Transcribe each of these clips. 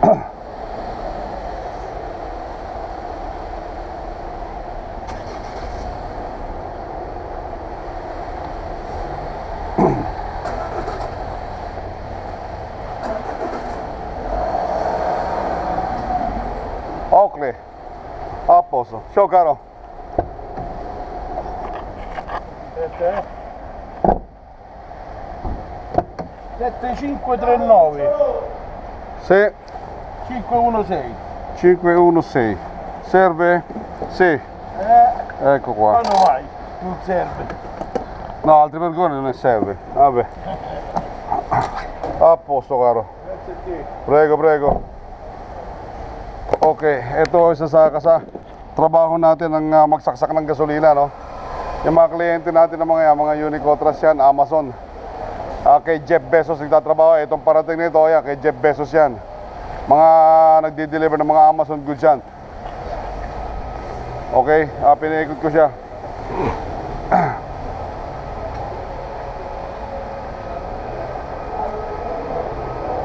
Ok, a posto. Ciao caro. 7539 Sì. 516. 516. Serve? Sì. Ecco qua. Quando mai? Non serve. No, altri vergogni non ne serve. Vabbè. A posto caro. Grazie a te. Prego, prego. Okay, ito isa sa trabaho natin ng magsaksak ng gasolina, no? Yung mga kliyente natin ng mga Unicotras yan, Amazon. Kay Jeff Bezos nagtatrabaho. Itong parating nito, yan, kay Jeff Bezos yan. Mga nagdi-deliver ng mga Amazon goods yan. Okay, pinaikot ko siya.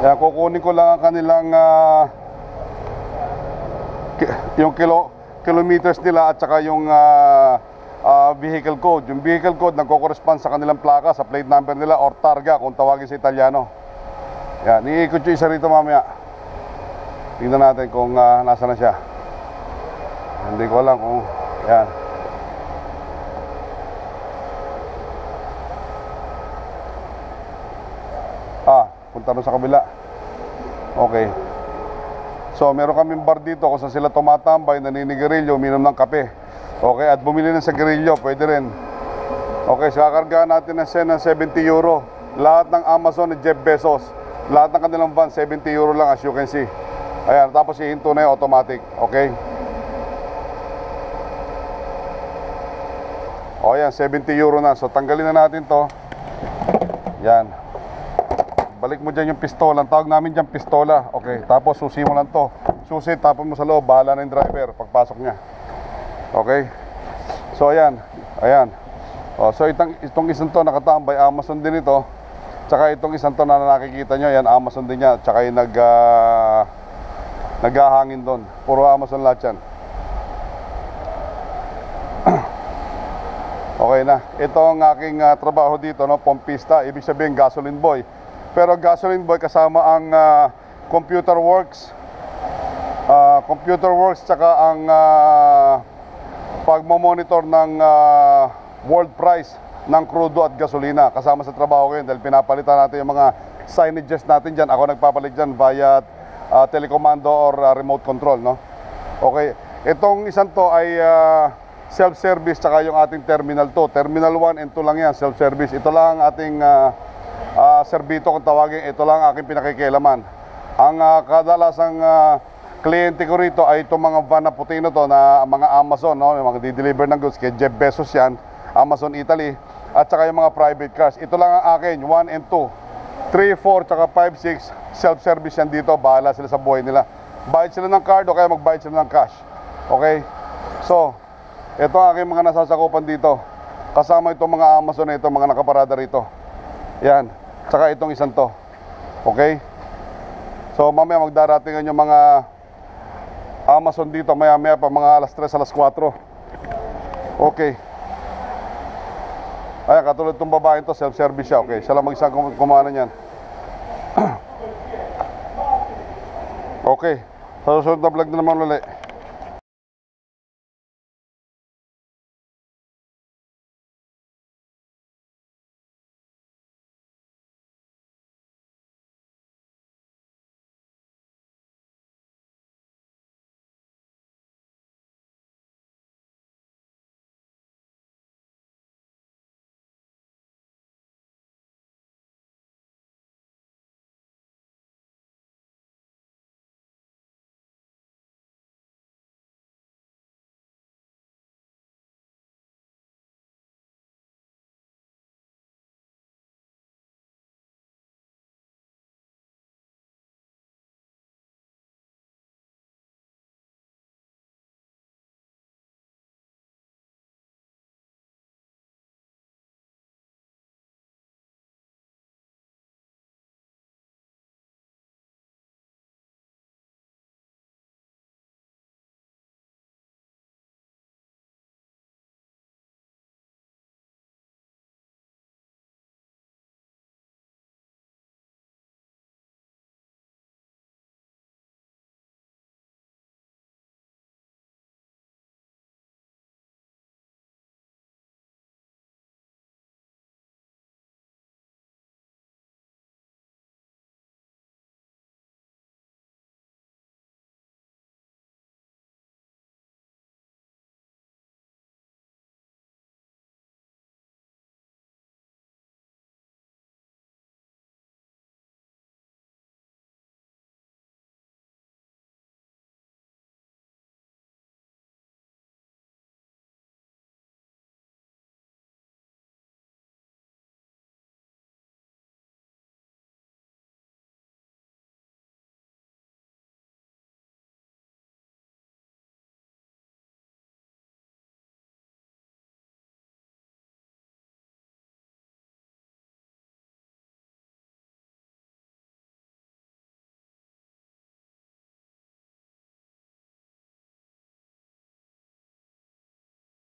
Yan, kukunin ko lang ang kanilang yung kilometers nila at saka yung vehicle code. Yung vehicle code nagko-correspond sa kanilang plaka, sa plate number nila or targa kung tawagin sa Italiano. Yan, iikot yung isa rito mamaya. Tingnan natin kung nasa na siya. Hindi ko alam kung yan. Punta rin sa kabila. Okay. So, meron kaming bar dito kung saan sila tumatambay, naninigarilyo, uminom ng kape. Okay, at bumili na sa garilyo, pwede rin. Okay, so kakargahan natin ng 70 euro. Lahat ng Amazon ni Jeff Bezos. Lahat ng kanilang van, 70 euro lang as you can see. Ayan, tapos ihinto na yung automatic. Okay. O yan, 70 euro na. So, tanggalin na natin to. Yan. Balik mo dyan yung pistola. Ang tawag namin dyan pistola. Okay, tapos susi mo lang to. Susi, tapon mo sa loob. Bahala na yung driver pagpasok niya. Okay. So ayan. Ayan. So itong isang to nakatambay, Amazon din ito. Tsaka itong isang to na nakikita nyo, yan Amazon din yan. Tsaka yung naghahangin doon. Puro Amazon lahat yan. Okay na. Ito ang aking trabaho dito, no? Pompista. Ibig sabihin gasoline boy. Pero gasoline boy kasama ang computer works. Computer works tsaka ang pagmamonitor ng world price ng crudo at gasolina. Kasama sa trabaho ko yun dahil pinapalitan natin yung mga signages natin dyan. Ako nagpapalit dyan via telecommando or remote control, no? Okay. Itong isang to ay self-service tsaka yung ating terminal 2. Terminal 1 and 2 lang yan, self-service. Ito lang ang ating serbito kung tawagin. Ito lang aking pinakikialaman. Ang kadalasang kliyente ko rito ay itong mga van na puti na to na mga Amazon, no? Yung mga di-deliver ng goods kay Jeff Bezos yan, Amazon Italy, at saka yung mga private cars. Ito lang ang akin, 1 and 2. 3, 4, tsaka 5, 6, self-service yan dito. Bahala sila sa buhay nila. Bayad sila ng card o kaya magbayad sila ng cash. Okay? So, ito ang aking mga nasasakupan dito. Kasama itong mga Amazon na ito, mga nakaparada rito. Yan. Tsaka itong isang to. Okay? So, mamaya magdaratingan yung mga Amazon dito. Maya-maya pa, mga alas 3, alas 4. Okay. Ayan, katulad itong babae ito, self-service siya. Okay, siya lang mag-isang kumana niyan. Okay. Sa susunod na vlog na naman ulit.